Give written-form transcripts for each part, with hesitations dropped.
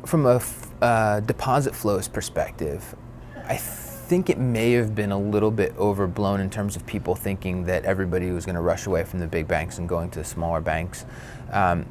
From a deposit flows perspective, I think it may have been a little bit overblown in terms of people thinking that everybody was going to rush away from the big banks and going to the smaller banks. Um,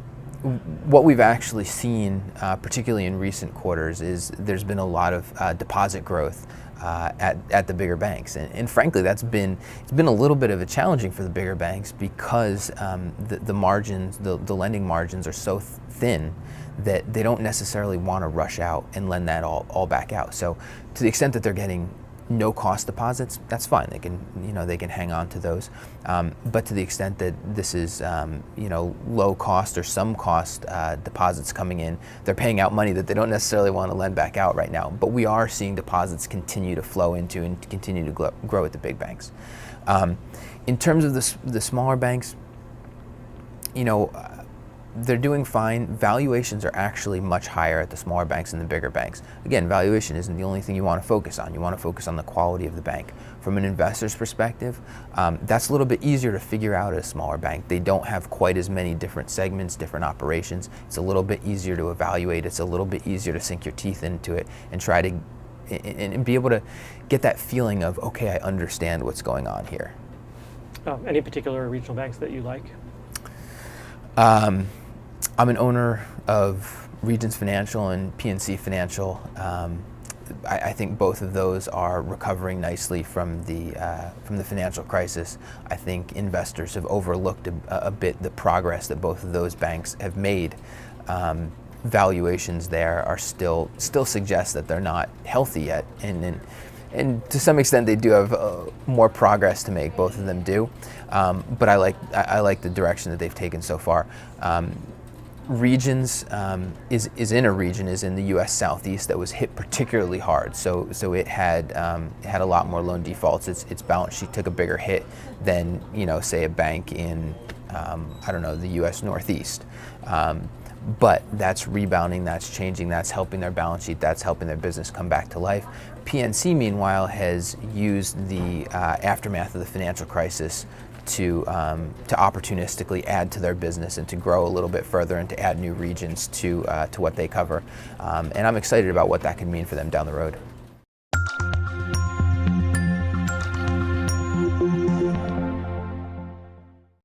what we've actually seen, particularly in recent quarters, is there's been a lot of deposit growth at the bigger banks, and frankly, it's been a little bit of a challenging for the bigger banks because the margins, the lending margins, are so thin that they don't necessarily want to rush out and lend that all back out. So, to the extent that they're getting no cost deposits, that's fine. They can hang on to those. But to the extent that this is low cost or some cost deposits coming in, they're paying out money that they don't necessarily want to lend back out right now. But we are seeing deposits continue to flow into and continue to grow at the big banks. In terms of the smaller banks, they're doing fine. Valuations are actually much higher at the smaller banks than the bigger banks. Again, valuation isn't the only thing you want to focus on. You want to focus on the quality of the bank. From an investor's perspective, that's a little bit easier to figure out at a smaller bank. They don't have quite as many different segments, different operations. It's a little bit easier to evaluate. It's a little bit easier to sink your teeth into it and try to and be able to get that feeling of, okay, I understand what's going on here. Any particular regional banks that you like? I'm an owner of Regions Financial and PNC Financial. I think both of those are recovering nicely from the financial crisis. I think investors have overlooked a bit the progress that both of those banks have made. Valuations there are still suggest that they're not healthy yet, and to some extent they do have more progress to make. Both of them do, but I like the direction that they've taken so far. Regions is in the U.S. Southeast that was hit particularly hard. So it had a lot more loan defaults. Its balance sheet took a bigger hit than say a bank in the U.S. Northeast. But that's rebounding, that's changing, that's helping their balance sheet, that's helping their business come back to life. PNC, meanwhile, has used the aftermath of the financial crisis to opportunistically add to their business and to grow a little bit further and to add new regions to what they cover. And I'm excited about what that can mean for them down the road.